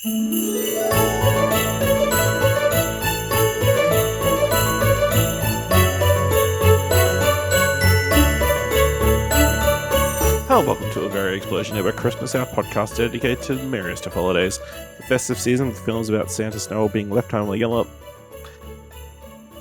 Hello, welcome to a Very Explosion Network Christmas Hour podcast dedicated to the merriest of holidays. The festive season with films about Santa Snow being left home alone.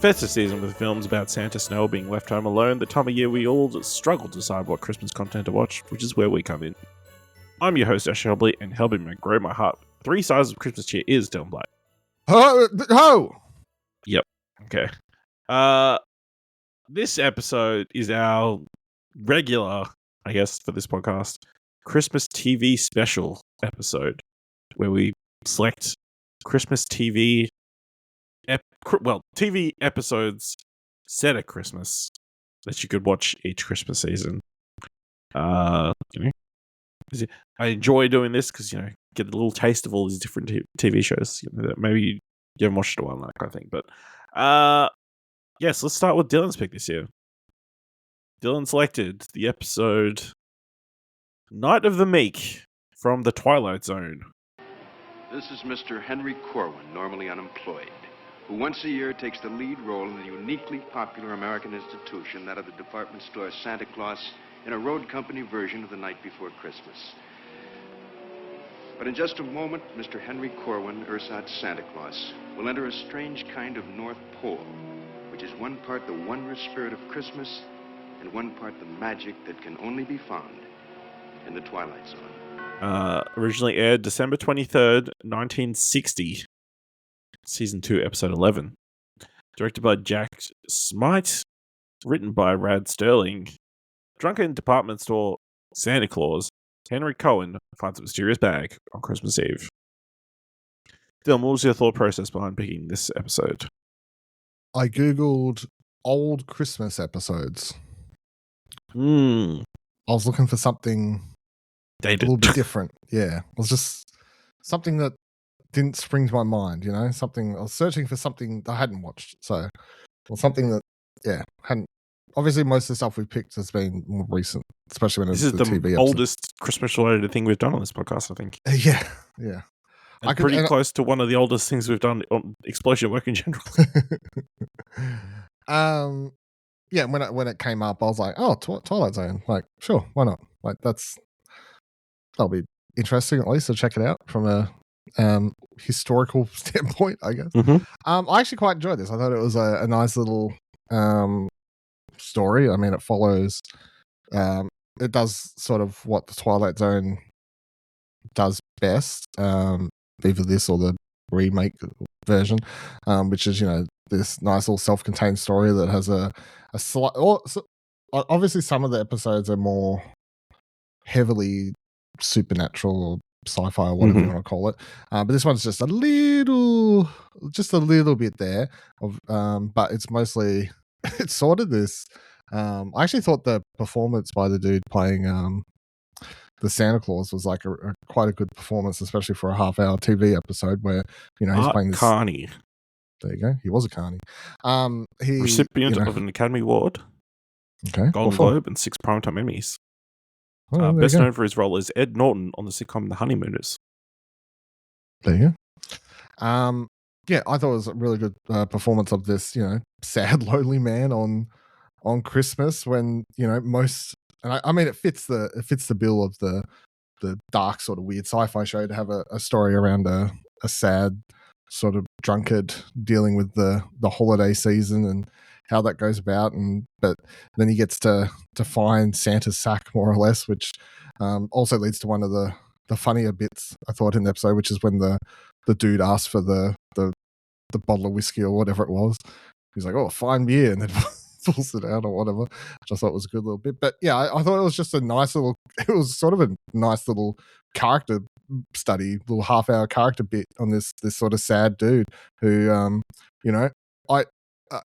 Festive season with films about Santa Snow being left home alone. The time of year we all struggle to decide what Christmas content to watch, which is where we come in. I'm your host, Ash Helbley, and helping me grow my heart 3 sizes of Christmas cheer is Dylan Black. Ho! Yep. Okay. This episode is our regular, I guess, for this podcast, Christmas TV special episode, where we select Christmas TV, TV episodes set at Christmas that you could watch each Christmas season. I enjoy doing this because, get a little taste of all these different TV shows. That maybe you haven't watched a while, that kind of thing. But, yes, let's start with Dylan's pick this year. Dylan selected the episode Night of the Meek from the Twilight Zone. This is Mr. Henry Corwin, normally unemployed, who once a year takes the lead role in the uniquely popular American institution, that of the department store Santa Claus, in a road company version of The Night Before Christmas. But in just a moment, Mr. Henry Corwin, ersatz Santa Claus, will enter a strange kind of North Pole, which is one part the wondrous spirit of Christmas and one part the magic that can only be found in the Twilight Zone. Originally aired December 23rd, 1960. Season 2, episode 11. Directed by Jack Smight. Written by Rad Serling. Drunken department store Santa Claus. Henry Cohen finds a mysterious bag on Christmas Eve. Dylan, what was your thought process behind picking this episode? I googled old Christmas episodes. I was looking for something dated, a little bit different. Yeah, it was just something that didn't spring to my mind. Something I was searching for something I hadn't watched. So, or something that hadn't. Obviously, most of the stuff we picked has been more recent, especially when this is the TV oldest Christmas-related thing we've done on this podcast, I think. Yeah. And pretty close to one of the oldest things we've done on Explosion Work in general. When it came up, I was like, oh, Twilight Zone. Like, sure, why not? Like, that'll be interesting at least to check it out from a historical standpoint, I guess. Mm-hmm. I actually quite enjoyed this. I thought it was a nice little story. I mean, it follows. It does sort of what the Twilight Zone does best, either this or the remake version, which is this nice little self-contained story that has a slight. Obviously, some of the episodes are more heavily supernatural or sci-fi or whatever you want to call it, but this one's just a little bit there of, but it's mostly it's sort of this. I actually thought the performance by the dude playing the Santa Claus was like quite a good performance, especially for a half-hour TV episode where he's playing this. Carney. There you go. He was a carny. He recipient of an Academy Award, Golden Globe, and 6 Primetime Emmys. Best known for his role as Ed Norton on the sitcom The Honeymooners. There you go. I thought it was a really good performance of this, sad, lonely man on Christmas when most. And I mean, it fits the bill of the dark sort of weird sci-fi show to have a story around a sad sort of drunkard dealing with the holiday season and how that goes about, but then he gets to find Santa's sack more or less, which also leads to one of the funnier bits I thought in the episode, which is when the dude asks for the bottle of whiskey or whatever it was. He's like, "Oh, fine beer," and then pulls it out or whatever, which I thought was a good little bit. But yeah, I thought it was just it was sort of a nice little character study, little half-hour character bit on this sort of sad dude who, I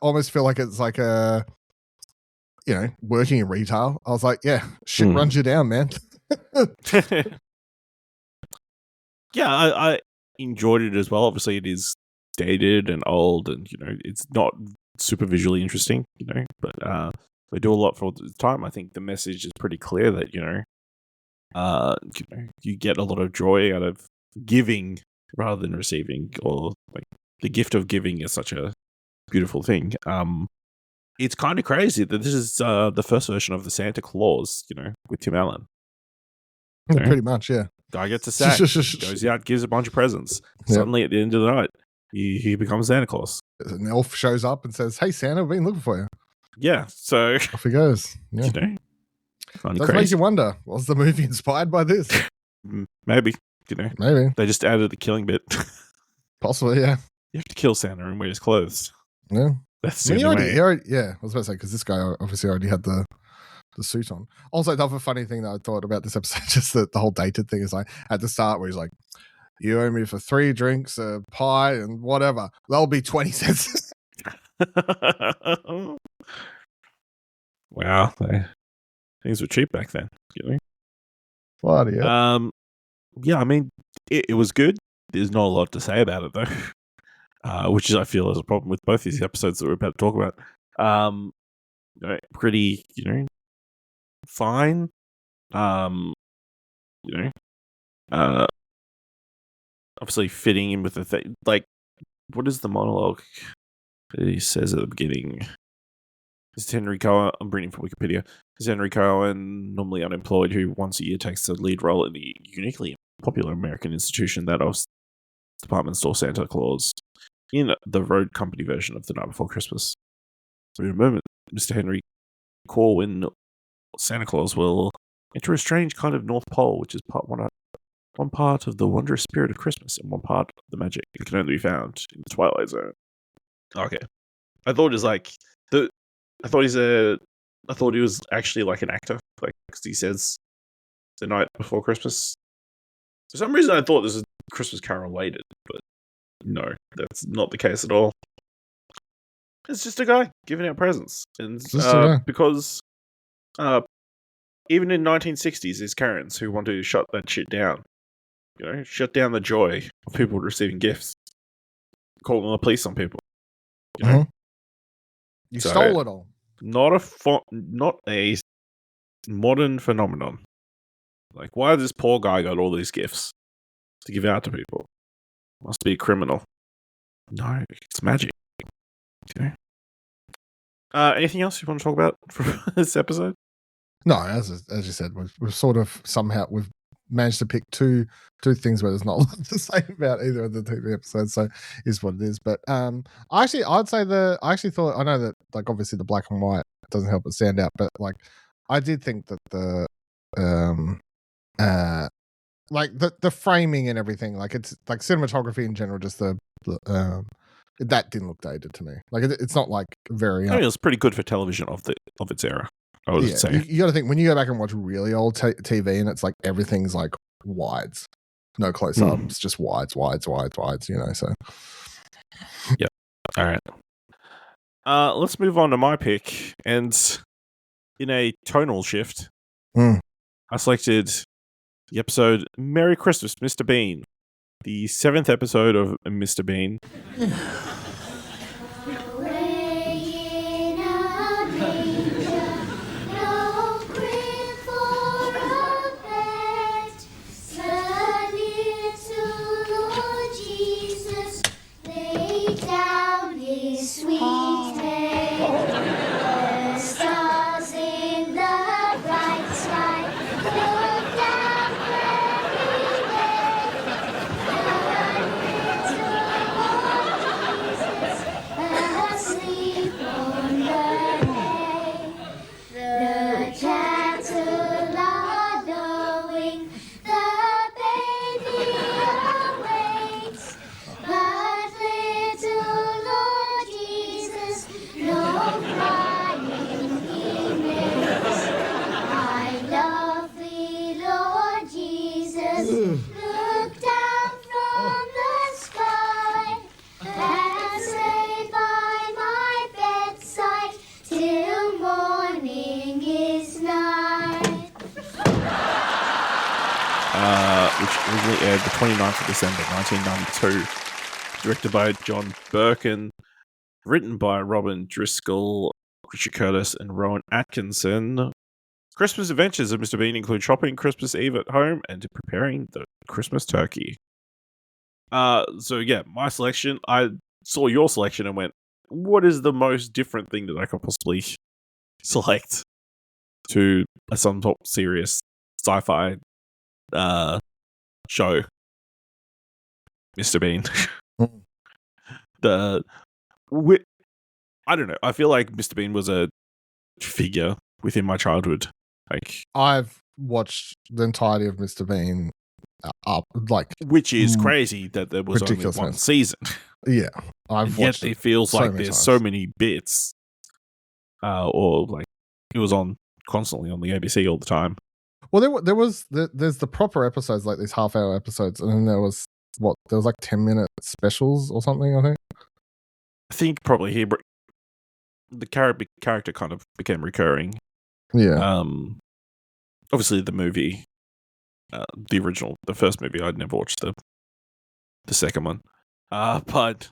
almost feel like it's like a, working in retail. I was like, yeah, shit runs you down, man. Yeah, I enjoyed it as well. Obviously, it is dated and old, and it's not super visually interesting, but they do a lot for the time. I think the message is pretty clear that you get a lot of joy out of giving rather than receiving, or like the gift of giving is such a beautiful thing. It's kind of crazy that this is the first version of the Santa Claus, with Tim Allen. Yeah, pretty much, yeah. Guy gets a sack, goes out, gives a bunch of presents. Suddenly, at the end of the night, he becomes Santa Claus. An elf shows up and says, "Hey, Santa, I've been looking for you." Yeah, so off he goes. Yeah. Does make you wonder, was the movie inspired by this? Maybe. Maybe. They just added the killing bit. Possibly, yeah. You have to kill Santa and wear his clothes. Yeah. That's the only way. Yeah, I was about to say, because this guy obviously already had the suit on. Also, the other funny thing that I thought about this episode, just the whole dated thing, is like at the start where he's like, "You owe me for 3 drinks, a pie, and whatever. That'll be 20 cents." Wow. Things were cheap back then. Bloody hell. Yeah, I mean, it was good. There's not a lot to say about it, though. Which I feel is a problem with both these episodes that we're about to talk about. Pretty, fine. Obviously fitting in with the thing. Like, what is the monologue that he says at the beginning? Is Henry Cohen? I'm reading from Wikipedia. Is Henry Cohen, normally unemployed, who once a year takes the lead role in the uniquely popular American institution that of department store Santa Claus in the road company version of The Night Before Christmas. So in a moment, Mr. Henry Corwin, Santa Claus, will enter a strange kind of North Pole, which is one part of the wondrous spirit of Christmas and one part of the magic that can only be found in the Twilight Zone. Okay. I thought he was actually like an actor, like, because he says The Night Before Christmas. For some reason, I thought this was Christmas Carol related, but no, that's not the case at all. It's just a guy giving out presents, and because even in 1960s, there's Karens who want to shut that shit down. Shut down the joy of people receiving gifts, calling the police on people. You stole it all. Not a modern phenomenon. Like, why has this poor guy got all these gifts to give out to people? Must be a criminal. No, it's magic. Anything else you want to talk about for this episode? No, as you said, we've sort of somehow we've managed to pick two things where there's not a lot to say about either of the TV episodes, so is what it is. But I actually thought, I know that, like, obviously the black and white doesn't help it stand out, but like I did think that the like the framing and everything, like it's like cinematography in general, just that didn't look dated to me. Like it's not like very. I think it was pretty good for television of its era. I would say you got to think when you go back and watch really old TV, and it's like everything's like wides, no close ups, just wides. So yeah. All right. Let's move on to my pick, and in a tonal shift, I selected the episode "Merry Christmas, Mr. Bean," the 7th episode of Mr. Bean. Which originally aired the 29th of December 1992. Directed by John Birkin. Written by Robin Driscoll, Richard Curtis, and Rowan Atkinson. Christmas adventures of Mr. Bean include shopping Christmas Eve at home and preparing the Christmas turkey. So yeah, my selection. I saw your selection and went, "What is the most different thing that I could possibly select to some top serious sci-fi show?" Mr. Bean. I don't know. I feel like Mr. Bean was a figure within my childhood. Like, I've watched the entirety of Mr. Bean which is crazy that there was only ridiculous one mess. season. Yeah, I've Yet watched it feels so like many there's times. so many bits, or like it was on constantly on the ABC all the time. Well, there's the proper episodes, like these half-hour episodes, and then there was like 10-minute specials or something, I think. I think probably the character kind of became recurring. Yeah. Obviously the movie, the original, the first movie, I'd never watched the second one. But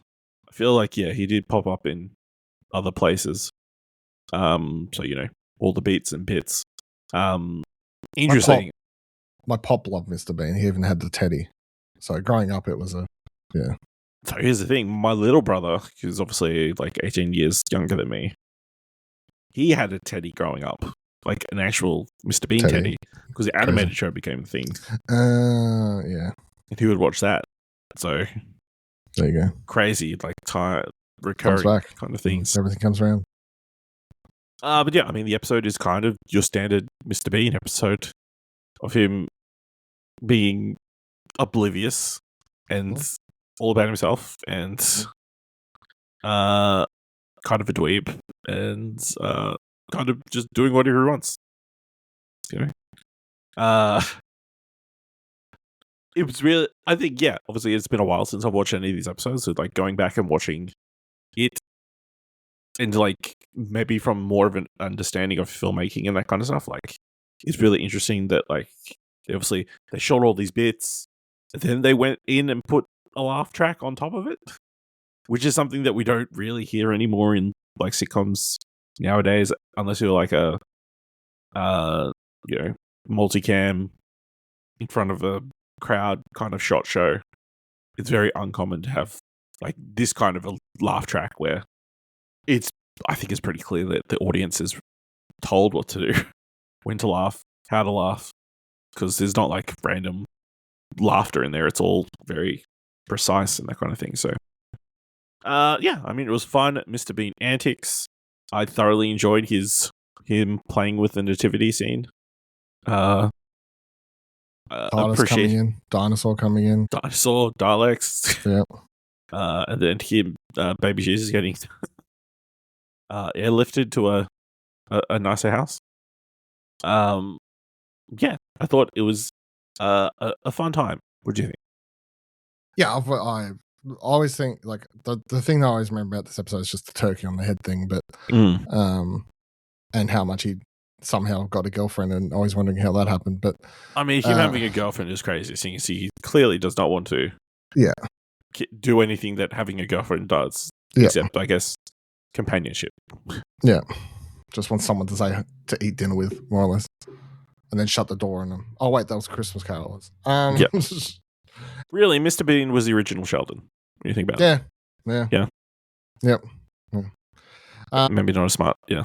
I feel like, yeah, he did pop up in other places. So, you know, all the beats and bits. Interesting. My pop loved Mr. Bean. He even had the teddy. So growing up, it was yeah. So here's the thing. My little brother, who's obviously like 18 years younger than me, he had a teddy growing up. Like an actual Mr. Bean teddy. Because the animated show became a thing. Yeah. And he would watch that. So there you go. Crazy, like recurring kind of things. Everything comes around. But yeah, I mean, the episode is kind of your standard Mr. Bean episode of him being oblivious and all about himself and kind of a dweeb and kind of just doing whatever he wants. You know? It was really, I think, yeah, obviously it's been a while since I've watched any of these episodes, so like going back and watching it and like maybe from more of an understanding of filmmaking and that kind of stuff, like it's really interesting that like obviously they shot all these bits, then they went in and put a laugh track on top of it, which is something that we don't really hear anymore in like sitcoms nowadays, unless you're like a you know, multicam in front of a crowd kind of shot show. It's very uncommon to have like this kind of a laugh track where I think it's pretty clear that the audience is told what to do, when to laugh, how to laugh, because there's not like random laughter in there. It's all very precise and that kind of thing. So, yeah, I mean, it was fun. Mr. Bean antics. I thoroughly enjoyed him playing with the nativity scene. Dinosaur coming in. Dinosaur, Daleks. Yeah. And then him, Baby Jesus getting airlifted to a nicer house. Yeah, I thought it was a fun time. What do you think? Yeah, I always think like the thing that I always remember about this episode is just the turkey on the head thing, but and how much he somehow got a girlfriend, and always wondering how that happened. But I mean, him having a girlfriend is crazy. Seeing as he clearly does not want to, do anything that having a girlfriend does, except I guess companionship. Yeah, just wants someone to eat dinner with, more or less, and then shut the door on them. Oh wait, that was Christmas Carolers. Yeah. Really, Mr. Bean was the original Sheldon. What do you think about it? Yeah. Yep. Maybe not as smart. Yeah.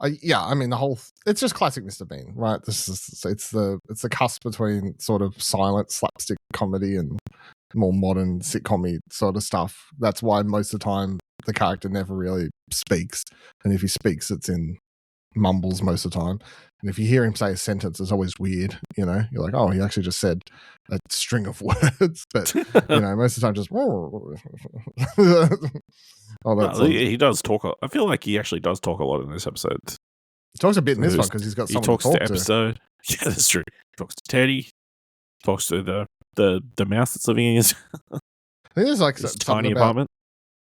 I mean it's just classic Mr. Bean, right? It's the cusp between sort of silent slapstick comedy and more modern sitcom-y sort of stuff. That's why most of the time the character never really speaks, and if he speaks, it's in mumbles most of the time. And if you hear him say a sentence, it's always weird. You know, you're like, oh, he actually just said a string of words, but you know, most of the time just. He does talk. I feel like he actually does talk a lot in this episode. He talks a bit in this one because he's got someone to talk to. Episode. Yeah, that's true. He talks to Teddy. Talks to the mouse that's living in his. I think there's like his tiny apartment.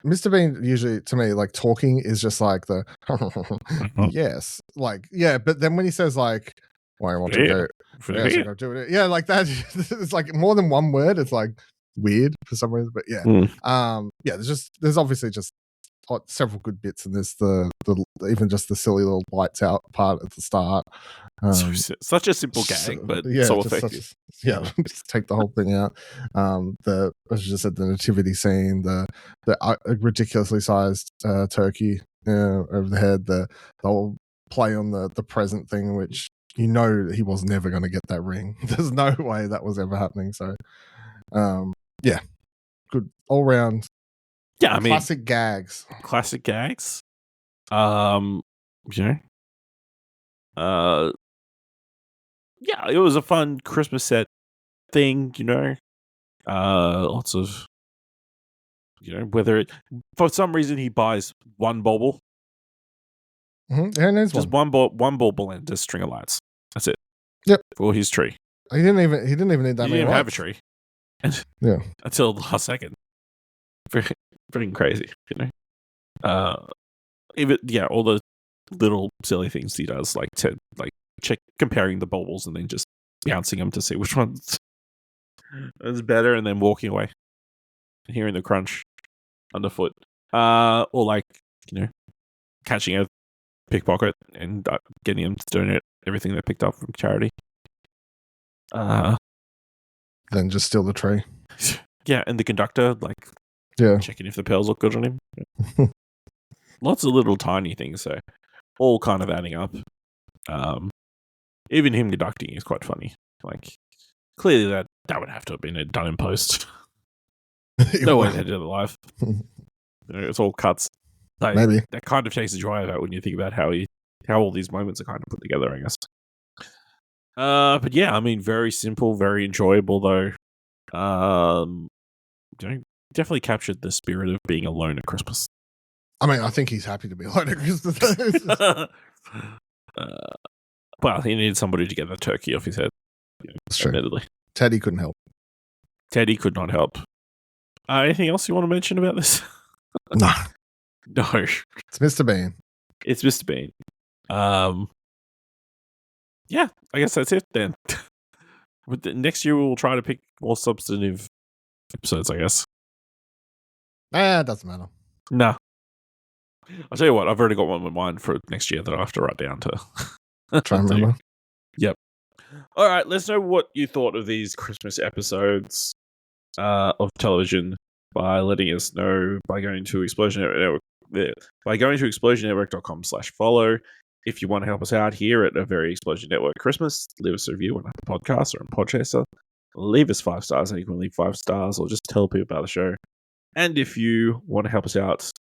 Mr. Bean usually, to me, like talking is just like the yes, like yeah. But then when he says like, "Why I want to go," yeah, like that. It's like more than one word. It's like weird for some reason, but yeah, yeah. There's obviously just several good bits in this. The even just the silly little lights out part at the start. Such a simple gag, but so effective. Just take the whole thing out. As you just said, the nativity scene, the ridiculously sized turkey over the head, the whole play on the present thing, which he was never going to get that ring. There's no way that was ever happening. So, good all round. Yeah, I mean, classic gags. Yeah, it was a fun Christmas set thing, lots of, whether for some reason he buys one bauble. Mm-hmm. And there's just one bauble and a string of lights. That's it. Yep. For his tree. He didn't even need that many lights. He didn't even have a tree. Until the last second. Pretty crazy, Even all the little silly things he does, like comparing the baubles and then just bouncing them to see which one's is better, and then walking away and hearing the crunch underfoot, or catching a pickpocket and getting them to donate everything they picked up from charity. Then just steal the tree. Yeah, and the conductor, checking if the pearls look good on him. Yeah. Lots of little tiny things, so all kind of adding up. Even him conducting is quite funny. Clearly that would have to have been done in post. No way they did it live. It's all cuts. Maybe that kind of takes the joy out of it when you think about how all these moments are kind of put together, I guess. But yeah, I mean, very simple, very enjoyable though. Definitely captured the spirit of being alone at Christmas. I mean, I think he's happy to be alone at Christmas. Well, he needed somebody to get the turkey off his head. That's true. Admittedly. Teddy couldn't help. Teddy could not help. Anything else you want to mention about this? No. No. It's Mr. Bean. It's Mr. Bean. Yeah, I guess that's it then. Next year we'll try to pick more substantive episodes, I guess. It doesn't matter. No. I'll tell you what, I've already got one in mind for next year that I have to write down to try and remember. Yep. All right, let's know what you thought of these Christmas episodes of television by letting us know by going to explosionnetwork.com/follow. If you want to help us out here at A Very Explosion Network Christmas, leave us a review on Apple Podcasts or on Podchaser. Leave us 5 stars, and you can leave 5 stars or just tell people about the show. And if you want to help us out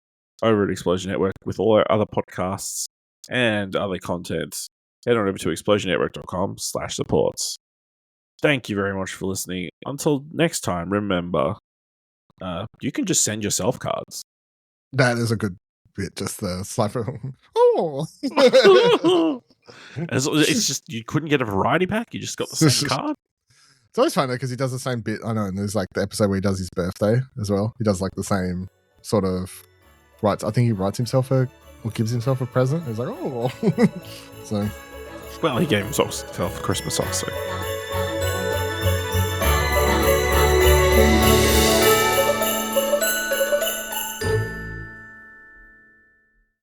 over at Explosion Network with all our other podcasts and other content, head on over to explosionnetwork.com/supports. Thank you very much for listening. Until next time, remember, you can just send yourself cards. That is a good bit. Just the cipher. Oh, it's just you couldn't get a variety pack. You just got the same card. It's always funny because he does the same bit. I know, and there's the episode where he does his birthday as well. He does the same sort of writes. I think he writes himself or gives himself a present. He's like, oh, so. Well, he gave himself a Christmas socks. So.